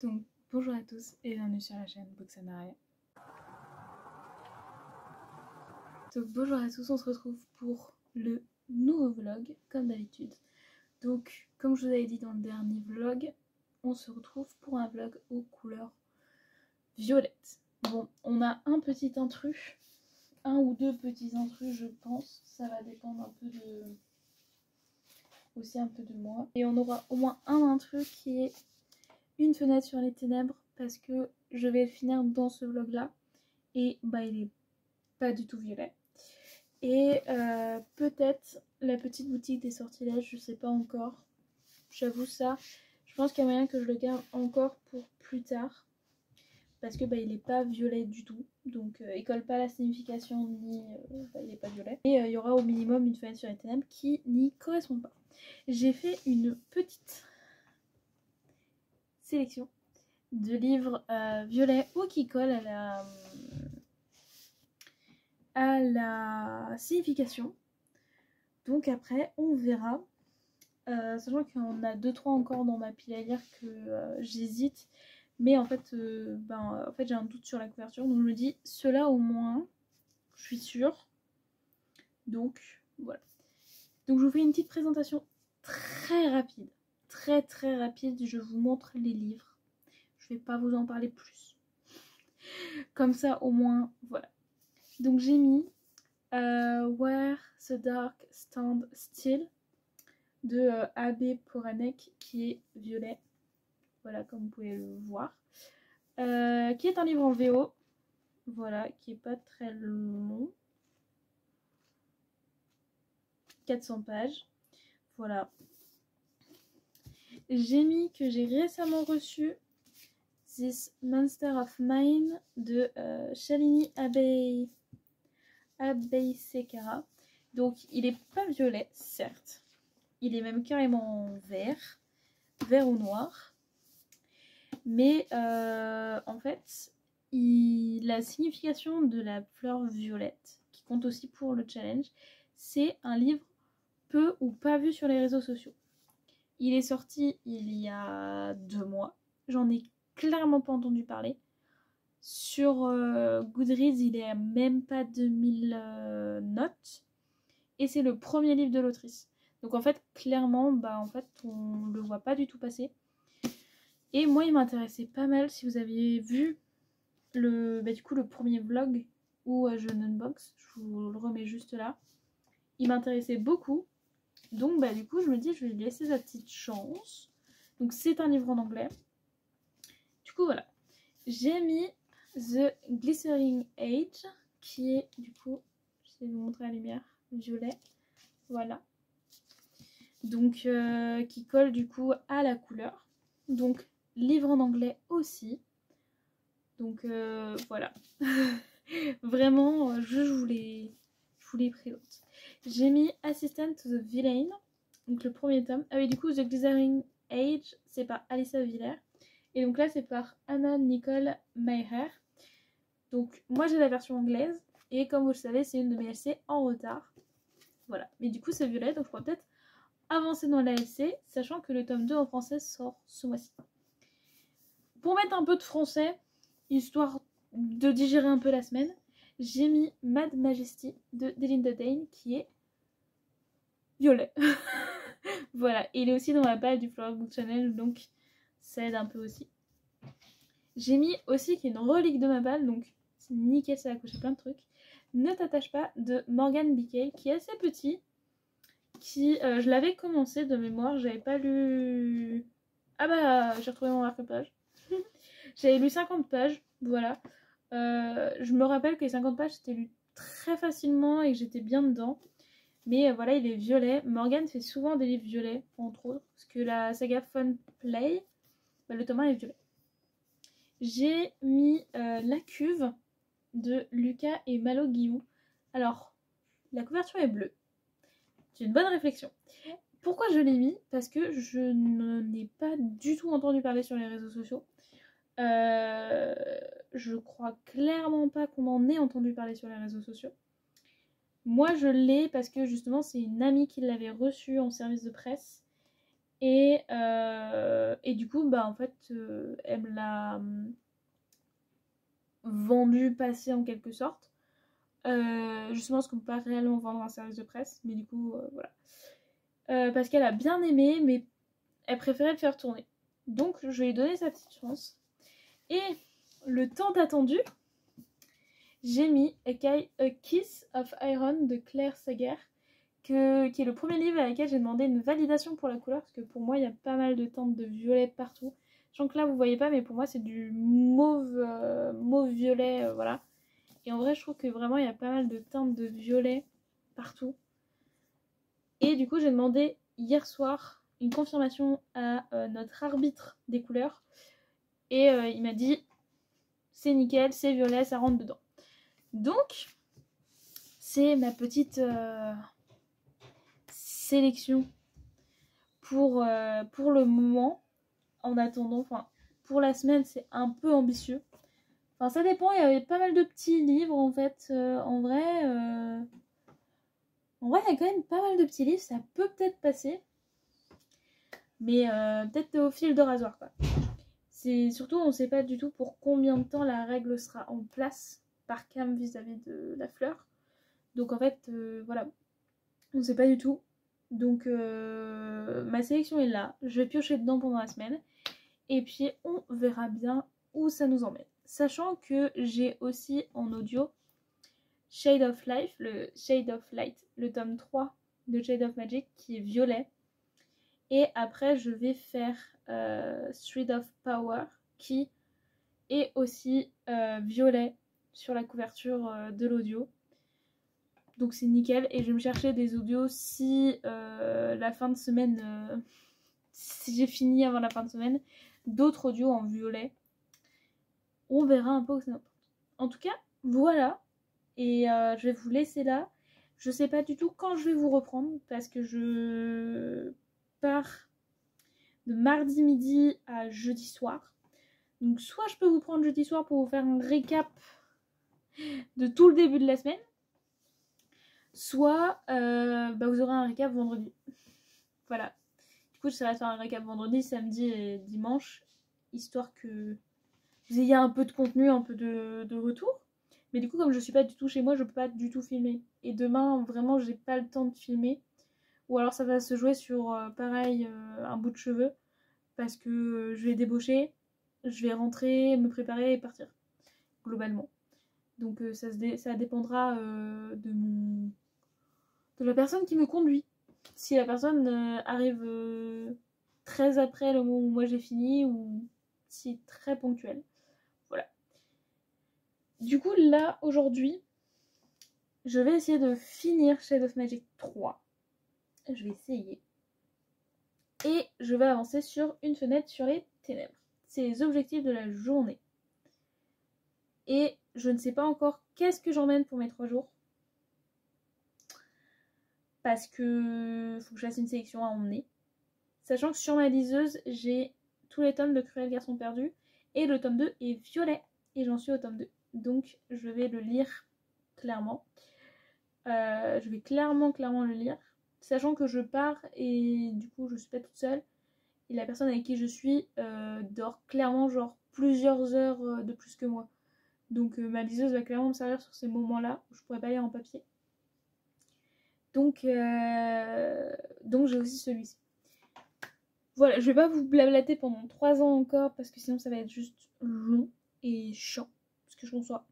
Donc bonjour à tous et bienvenue sur la chaîne Boxanaria. Donc bonjour à tous, on se retrouve pour le nouveau vlog comme d'habitude. Donc comme je vous avais dit dans le dernier vlog, on se retrouve pour un vlog aux couleurs violettes. Bon, on a un petit intrus, un ou deux petits intrus je pense, ça va dépendre un peu de moi. Et on aura au moins un intrus qui est une fenêtre sur les ténèbres parce que je vais le finir dans ce vlog là et bah il est pas du tout violet. Et peut-être la petite boutique des sortilèges, je sais pas encore, j'avoue ça, je pense qu'il y a moyen que je le garde encore pour plus tard parce que bah il est pas violet du tout, donc il colle pas la signification ni bah, il est pas violet. Et il y aura au minimum une fenêtre sur les ténèbres qui n'y correspond pas. J'ai fait une petite sélection de livres violets ou qui collent à la signification. Donc après on verra, sachant qu'on a 2-3 encore dans ma pile à lire que j'hésite, mais en fait j'ai un doute sur la couverture, donc je me dis ceux-là au moins je suis sûre. Donc voilà, donc je vous fais une petite présentation très rapide, très rapide. Je vous montre les livres, je vais pas vous en parler plus, comme ça au moins voilà. Donc j'ai mis Where the Dark Stand Still de A.B. Poranek qui est violet, voilà comme vous pouvez le voir, qui est un livre en VO, voilà, qui est pas très long, 400 pages, voilà. J'ai mis que j'ai récemment reçu This Monster of Mine de Shalini Abeysekara. Donc il est pas violet certes, il est même carrément vert ou noir, mais en fait la signification de la fleur violette, qui compte aussi pour le challenge, c'est un livre peu ou pas vu sur les réseaux sociaux. Il est sorti il y a 2 mois, j'en ai clairement pas entendu parler. Sur Goodreads, il est à même pas 2000 notes. Et c'est le premier livre de l'autrice. Donc en fait, clairement, on le voit pas du tout passer. Et moi, il m'intéressait pas mal. Si vous aviez vu le premier vlog où je unbox, je vous le remets juste là. Il m'intéressait beaucoup. Donc du coup, je me dis, je vais lui laisser sa petite chance. Donc c'est un livre en anglais. Du coup, voilà. J'ai mis The Glycering Age, qui est du coup, je vais vous montrer la lumière, violet, voilà. Donc qui colle du coup à la couleur. Donc livre en anglais aussi. Donc voilà. Vraiment, je vous les présente. J'ai mis Assistant to the Villain, donc le premier tome. Ah oui, du coup, The Glycering Age, c'est par Alyssa Villers. Et donc là, c'est par Anna Nicole Meyer. Donc moi, j'ai la version anglaise. Et comme vous le savez, c'est une de mes LC en retard. Voilà. Mais du coup, c'est violet. Donc je pourrais peut-être avancer dans la LC, sachant que le tome 2 en français sort ce mois-ci. Pour mettre un peu de français, histoire de digérer un peu la semaine, j'ai mis Mad Majesty de Delinda Dane, qui est violet. Voilà, et il est aussi dans la page du Floral Book Channel, donc ça aide un peu aussi. J'ai mis aussi, qui est une relique de ma balle, donc c'est nickel, ça a coché plein de trucs, Ne t'attache pas de Morgan Bickey, qui est assez petit, qui, je l'avais commencé de mémoire, j'avais pas lu... Ah bah, j'ai retrouvé mon marque-page. J'avais lu 50 pages, voilà. Je me rappelle que les 50 pages, c'était lu très facilement et que j'étais bien dedans. Mais voilà, il est violet. Morgan fait souvent des livres violets, entre autres. Parce que la saga Fun Play, le tome 1 est violet. J'ai mis La Cuve de Lucas et Malo Guillou. Alors, la couverture est bleue. C'est une bonne réflexion. Pourquoi je l'ai mis? Parce que je n'ai pas du tout entendu parler sur les réseaux sociaux. Je crois clairement pas qu'on en ait entendu parler sur les réseaux sociaux. Moi je l'ai parce que justement c'est une amie qui l'avait reçu en service de presse Et du coup, bah en fait, elle me l'a vendu, passé en quelque sorte. Justement, parce qu'on peut pas réellement vendre un service de presse, mais du coup, voilà. Parce qu'elle a bien aimé, mais elle préférait le faire tourner. Donc, je lui ai donné sa petite chance. Et le temps attendu, j'ai mis A Kiss of Iron de Claire Sager, qui est le premier livre avec lequel j'ai demandé une validation pour la couleur, parce que pour moi, il y a pas mal de teintes de violet partout. Je sens que là, vous voyez pas, mais pour moi, c'est du mauve, mauve violet, voilà. Et en vrai, je trouve que vraiment, il y a pas mal de teintes de violet partout. Et du coup, j'ai demandé hier soir une confirmation à notre arbitre des couleurs. Et il m'a dit, c'est nickel, c'est violet, ça rentre dedans. Donc, c'est ma petite sélection pour le moment. En attendant, enfin, pour la semaine, c'est un peu ambitieux. Enfin, ça dépend, il y avait pas mal de petits livres, en fait. En vrai, il y a quand même pas mal de petits livres, ça peut peut-être passer. Mais peut-être au fil de rasoir, quoi. C'est surtout, on ne sait pas du tout pour combien de temps la règle sera en place par cam vis-à-vis de la fleur. Donc en fait, voilà, on ne sait pas du tout. Donc ma sélection est là, je vais piocher dedans pendant la semaine. Et puis on verra bien où ça nous emmène. Sachant que j'ai aussi en audio Shade of Life, le Shade of Light, le tome 3 de Shade of Magic qui est violet. Et après je vais faire Street of Power qui est aussi violet sur la couverture de l'audio. Donc c'est nickel. Et je vais me chercher des audios si la fin de semaine, si j'ai fini avant la fin de semaine, d'autres audios en violet. On verra un peu où ça nous porte. En tout cas, voilà. Et je vais vous laisser là. Je sais pas du tout quand je vais vous reprendre parce que je pars de mardi midi à jeudi soir. Donc soit je peux vous prendre jeudi soir pour vous faire un récap de tout le début de la semaine, soit vous aurez un récap vendredi. Voilà. Du coup, j'essaierai de faire un récap vendredi, samedi et dimanche, histoire que vous ayez un peu de contenu, un peu de retour. Mais du coup, comme je suis pas du tout chez moi, je peux pas du tout filmer. Et demain, vraiment, j'ai pas le temps de filmer. Ou alors ça va se jouer sur, pareil, un bout de cheveux. Parce que je vais débaucher, je vais rentrer, me préparer et partir. Globalement. Donc ça dépendra de la personne qui me conduit. Si la personne arrive très après le moment où moi j'ai fini ou si très ponctuel. Voilà. Du coup là aujourd'hui, je vais essayer de finir Shade of Magic 3. Je vais essayer. Et je vais avancer sur une fenêtre sur les ténèbres. C'est les objectifs de la journée. Et je ne sais pas encore qu'est-ce que j'emmène pour mes 3 jours. Parce que faut que je fasse une sélection à emmener. Sachant que sur ma liseuse, j'ai tous les tomes de Cruel Garçon Perdu. Et le tome 2 est violet. Et j'en suis au tome 2. Donc je vais le lire clairement. Je vais clairement le lire. Sachant que je pars et du coup je suis pas toute seule. Et la personne avec qui je suis dort clairement genre plusieurs heures de plus que moi. Donc ma liseuse va clairement me servir sur ces moments-là où je pourrais pas lire en papier. Donc j'ai aussi celui-ci. Voilà, je vais pas vous blablater pendant 3 ans encore parce que sinon ça va être juste long et chiant ce que je conçois.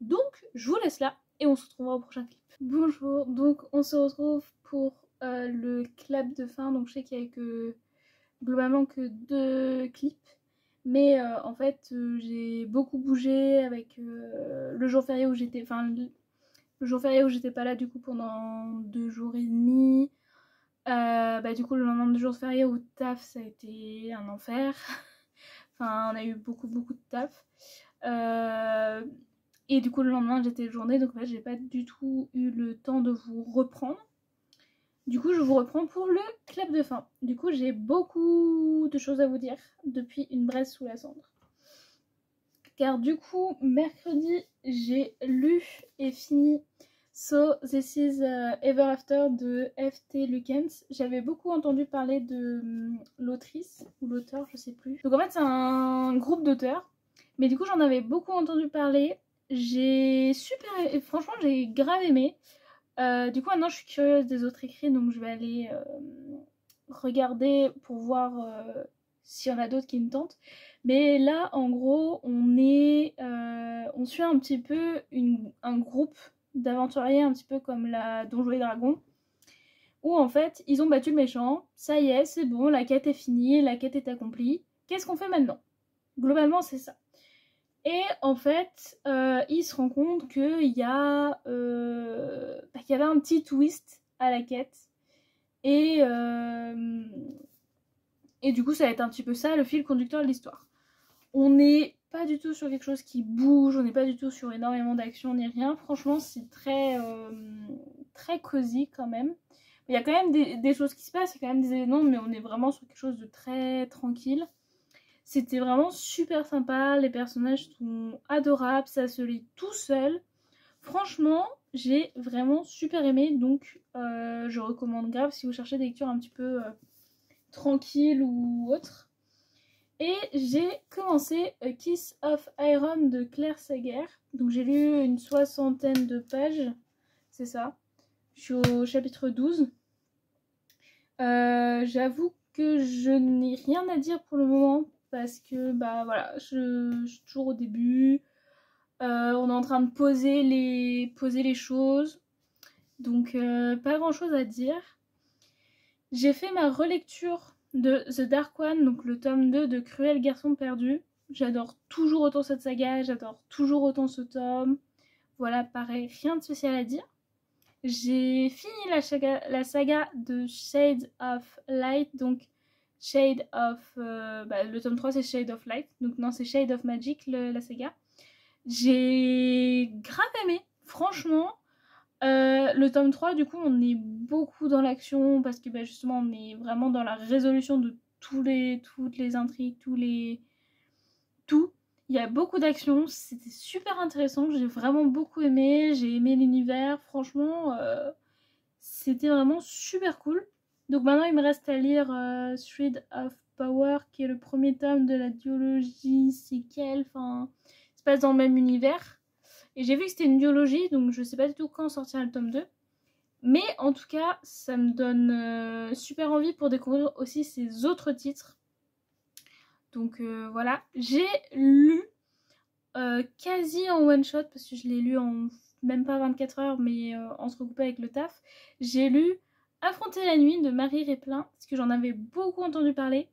Donc je vous laisse là et on se retrouvera au prochain clip. Bonjour, donc on se retrouve pour le clap de fin. Donc je sais qu'il y a globalement que 2 clips. Mais en fait j'ai beaucoup bougé avec le jour férié où j'étais... Enfin le jour férié où j'étais pas là du coup pendant 2 jours et demi. Du coup le lendemain de jour férié au taf ça a été un enfer. Enfin on a eu beaucoup de taf. Et du coup le lendemain j'étais journée donc en fait j'ai pas du tout eu le temps de vous reprendre. Du coup je vous reprends pour le clap de fin. Du coup j'ai beaucoup de choses à vous dire depuis une braise sous la cendre. Car du coup mercredi j'ai lu et fini So This Is Ever After de F.T. Lukens. J'avais beaucoup entendu parler de l'autrice ou l'auteur, je sais plus. Donc en fait c'est un groupe d'auteurs, mais du coup j'en avais beaucoup entendu parler. Franchement j'ai grave aimé. Du coup maintenant je suis curieuse des autres écrits, donc je vais aller regarder pour voir s'il y en a d'autres qui me tentent. Mais là en gros on suit un petit peu un groupe d'aventuriers, un petit peu comme la Donjons et Dragons, où en fait ils ont battu le méchant, ça y est, c'est bon, la quête est finie, la quête est accomplie, qu'est-ce qu'on fait maintenant? Globalement c'est ça. Et en fait ils se rendent compte qu'il y a qu'il y avait un petit twist à la quête, et du coup ça va être un petit peu ça le fil conducteur de l'histoire. On n'est pas du tout sur quelque chose qui bouge, on n'est pas du tout sur énormément d'action ni rien. Franchement, c'est très cosy quand même. Il y a quand même des choses qui se passent, il y a quand même des événements, mais on est vraiment sur quelque chose de très tranquille. C'était vraiment super sympa, les personnages sont adorables, ça se lit tout seul. Franchement, j'ai vraiment super aimé, donc je recommande grave si vous cherchez des lectures un petit peu tranquilles ou autres. Et j'ai commencé A Kiss of Iron de Claire Sager. Donc j'ai lu une 60aine de pages, c'est ça. Je suis au chapitre 12. J'avoue que je n'ai rien à dire pour le moment parce que bah voilà, je suis toujours au début. On est en train de poser les choses. Donc pas grand chose à dire. J'ai fait ma relecture de The Dark One, donc le tome 2 de Cruel Garçon Perdu. J'adore toujours autant cette saga, j'adore toujours autant ce tome. Voilà, pareil, rien de spécial à dire. J'ai fini la saga de Shade of Light, donc Shade of... le tome 3 c'est Shade of Light, donc non c'est Shade of Magic la saga. J'ai grave aimé, franchement. Le tome 3, du coup, on est beaucoup dans l'action parce que justement, on est vraiment dans la résolution de toutes les intrigues, tout. Il y a beaucoup d'action, c'était super intéressant, j'ai vraiment beaucoup aimé, j'ai aimé l'univers, franchement, c'était vraiment super cool. Donc maintenant, il me reste à lire Thread of Power, qui est le premier tome de la duologie séquelle, enfin, il se passe dans le même univers. Et j'ai vu que c'était une duologie, donc je sais pas du tout quand sortira le tome 2. Mais en tout cas, ça me donne super envie pour découvrir aussi ces autres titres. Donc voilà, j'ai lu quasi en one shot, parce que je l'ai lu en même pas 24 heures, mais entrecoupé avec le taf. J'ai lu Affronter la nuit de Marie Réplin, parce que j'en avais beaucoup entendu parler.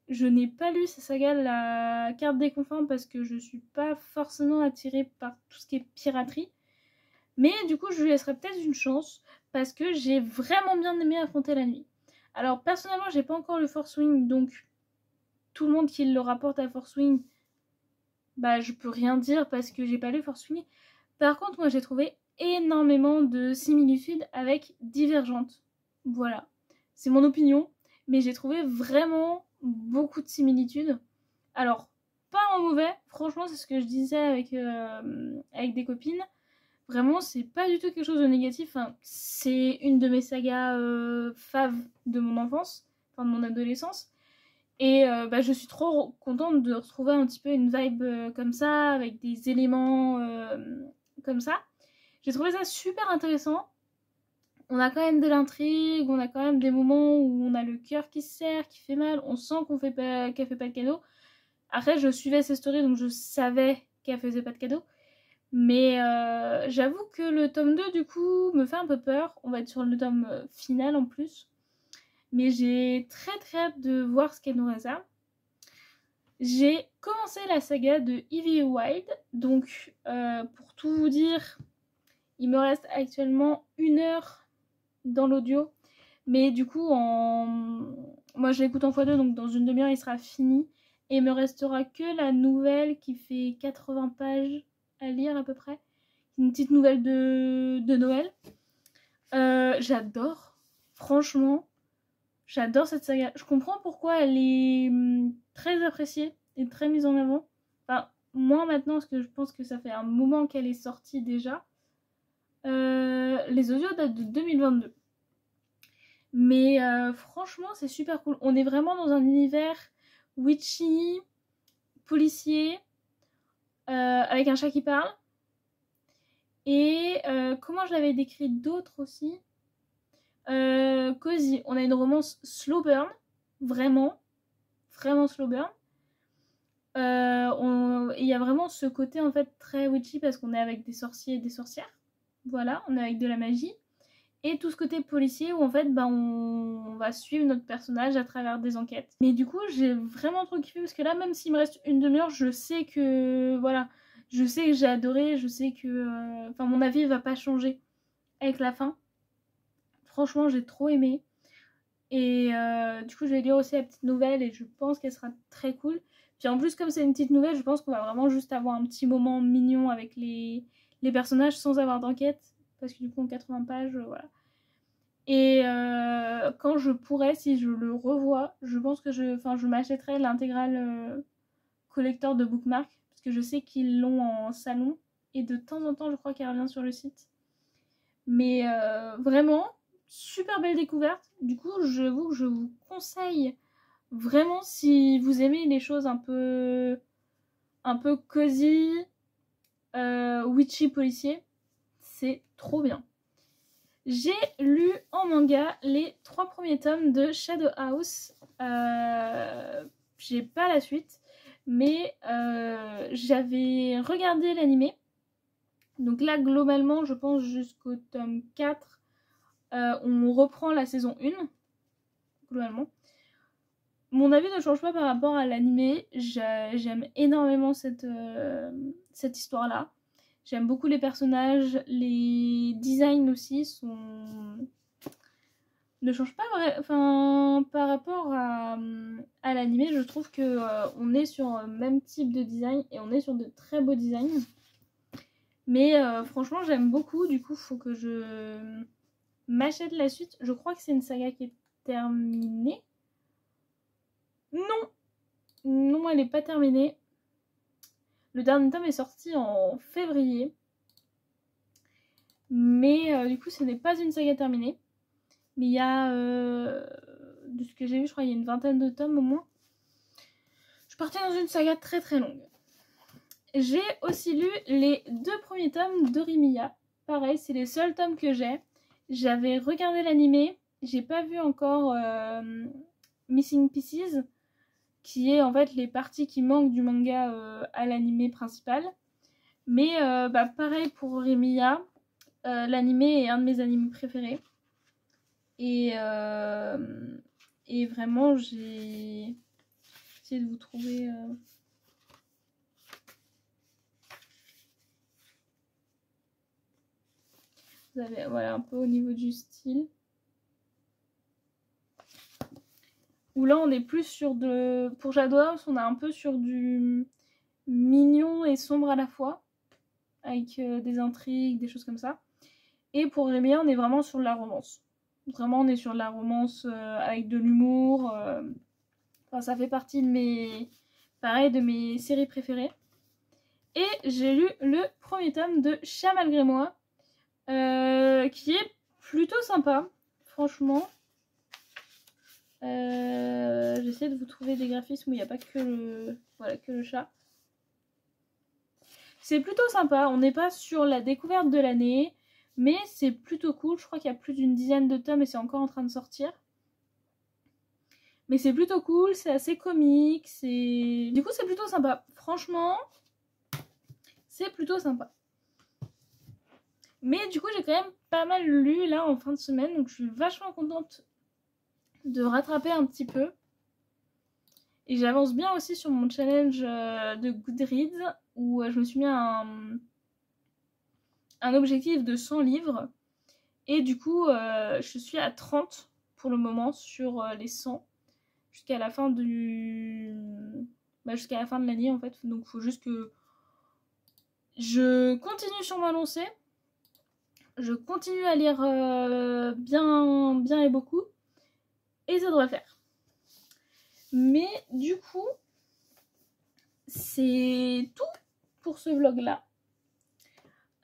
Je n'ai pas lu sa saga La Carte des Confins parce que je suis pas forcément attirée par tout ce qui est piraterie. Mais du coup, je lui laisserai peut-être une chance parce que j'ai vraiment bien aimé Affronter la nuit. Alors personnellement, j'ai pas encore le Force Wing, donc tout le monde qui le rapporte à Force Wing, bah je peux rien dire parce que j'ai pas lu Force Wing. Par contre, moi j'ai trouvé énormément de similitudes avec Divergente. Voilà, c'est mon opinion, mais j'ai trouvé vraiment beaucoup de similitudes. Alors, pas en mauvais, franchement, c'est ce que je disais avec des copines. Vraiment, c'est pas du tout quelque chose de négatif. Enfin, c'est une de mes sagas faves de mon enfance, enfin de mon adolescence. Et je suis trop contente de retrouver un petit peu une vibe comme ça, avec des éléments comme ça. J'ai trouvé ça super intéressant. On a quand même de l'intrigue, on a quand même des moments où on a le cœur qui se serre, qui fait mal, on sent qu'elle fait pas de cadeau. Après, je suivais ses stories, donc je savais qu'elle faisait pas de cadeau. Mais j'avoue que le tome 2, du coup, me fait un peu peur. On va être sur le tome final en plus. Mais j'ai très très hâte de voir ce qu'elle nous réserve. J'ai commencé la saga de Evie Wild. Donc, pour tout vous dire, il me reste actuellement 1 heure dans l'audio. Mais du coup, moi je l'écoute en x2, donc dans une demi-heure, il sera fini. Et il me restera que la nouvelle qui fait 80 pages à lire à peu près. Une petite nouvelle de Noël. J'adore. Franchement, j'adore cette saga. Je comprends pourquoi elle est très appréciée et très mise en avant. Enfin, moi maintenant, parce que je pense que ça fait un moment qu'elle est sortie déjà. Les audios datent de 2022. Mais franchement, c'est super cool. On est vraiment dans un univers witchy, policier, avec un chat qui parle. Et comment je l'avais décrit d'autres aussi, cosy. On a une romance slow burn, vraiment slow burn. Il y a vraiment ce côté en fait très witchy parce qu'on est avec des sorciers et des sorcières. Voilà, on est avec de la magie. Et tout ce côté policier où en fait on va suivre notre personnage à travers des enquêtes. Mais du coup j'ai vraiment trop kiffé parce que là même s'il me reste une demi-heure, je sais que voilà, je sais que j'ai adoré, je sais que enfin mon avis va pas changer avec la fin. Franchement j'ai trop aimé. Et du coup je vais lire aussi la petite nouvelle et je pense qu'elle sera très cool. Puis en plus comme c'est une petite nouvelle, je pense qu'on va vraiment juste avoir un petit moment mignon avec les personnages sans avoir d'enquête. Parce que du coup en 80 pages, voilà. Et quand je pourrais, si je le revois, je pense que je m'achèterai l'intégrale collector de Bookmark. Parce que je sais qu'ils l'ont en salon. Et de temps en temps, je crois qu'elle revient sur le site. Mais vraiment, super belle découverte. Du coup, je vous conseille vraiment si vous aimez les choses un peu cosy, witchy policier. C'est trop bien. J'ai lu en manga les 3 premiers tomes de Shadow House. J'ai pas la suite, mais j'avais regardé l'animé. Donc là, globalement, je pense jusqu'au tome 4, on reprend la saison 1, globalement. Mon avis ne change pas par rapport à l'animé. J'aime énormément cette histoire-là. J'aime beaucoup les personnages, les designs aussi ne changent pas par rapport à l'animé. Je trouve que on est sur le même type de design et on est sur de très beaux designs. Mais franchement j'aime beaucoup, du coup faut que je m'achète la suite. Je crois que c'est une saga qui est terminée. Non, elle n'est pas terminée. Le dernier tome est sorti en février. Mais du coup, ce n'est pas une saga terminée. Mais il y a, de ce que j'ai vu, je crois qu'il y a une vingtaine de tomes au moins. Je partais dans une saga très très longue. J'ai aussi lu les 2 premiers tomes d'Orimiya. Pareil, c'est les seuls tomes que j'ai. J'avais regardé l'animé. J'ai pas vu encore Missing Pieces, qui est en fait les parties qui manquent du manga à l'animé principal. Mais pareil pour Orimiya, l'animé est un de mes animés préférés. Et vraiment, j'ai essayé de vous trouver... Vous avez, voilà, un peu au niveau du style. Où là, on est plus sur de... Pour Shadow House, on est un peu sur du mignon et sombre à la fois. Avec des intrigues, des choses comme ça. Et pour Rémia, on est vraiment sur de la romance. Vraiment, on est sur de la romance avec de l'humour. Enfin, ça fait partie de mes... Pareil, de mes séries préférées. Et j'ai lu le premier tome de Chat malgré moi. Qui est plutôt sympa. Franchement. J'essaie de vous trouver des graphismes où il n'y a pas que le chat. C'est plutôt sympa. On n'est pas sur la découverte de l'année. Mais c'est plutôt cool. Je crois qu'il y a plus d'une dizaine de tomes et c'est encore en train de sortir. Mais c'est plutôt cool, c'est assez comique, du coup c'est plutôt sympa. Franchement, c'est plutôt sympa. Mais du coup j'ai quand même pas mal lu là en fin de semaine, donc je suis vachement contente de rattraper un petit peu. Et j'avance bien aussi sur mon challenge de Goodreads, où je me suis mis un objectif de 100 livres. Et du coup je suis à 30 pour le moment sur les 100. Jusqu'à la fin de l'année en fait, donc il faut juste que je continue sur ma lancée, je continue à lire bien et beaucoup, et ça devrait faire. Mais du coup c'est tout pour ce vlog là.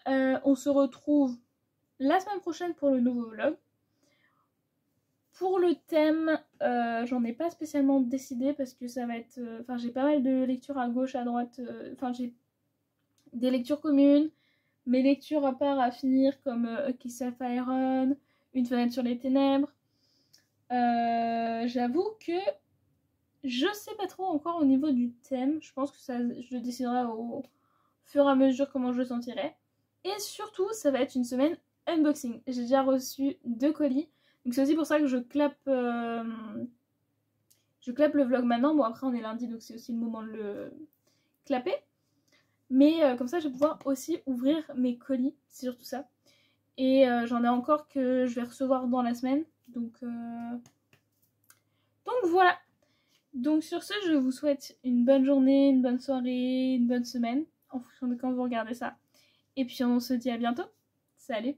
On se retrouve la semaine prochaine pour le nouveau vlog. Pour le thème, j'en ai pas spécialement décidé parce que ça va être... Enfin, j'ai pas mal de lectures à gauche, à droite. Enfin, j'ai des lectures communes, mes lectures à part à finir comme A Kiss of Iron, Une fenêtre sur les ténèbres. J'avoue que je sais pas trop encore au niveau du thème. Je pense que ça, je déciderai au fur et à mesure comment je le sentirai. Et surtout, ça va être une semaine unboxing. J'ai déjà reçu 2 colis. Donc c'est aussi pour ça que je clappe le vlog maintenant. Bon, après on est lundi, donc c'est aussi le moment de le clapper. Mais comme ça, je vais pouvoir aussi ouvrir mes colis. C'est surtout ça. Et j'en ai encore que je vais recevoir dans la semaine. Donc voilà. Donc sur ce, je vous souhaite une bonne journée, une bonne soirée, une bonne semaine. En fonction de quand vous regardez ça. Et puis on se dit à bientôt. Salut!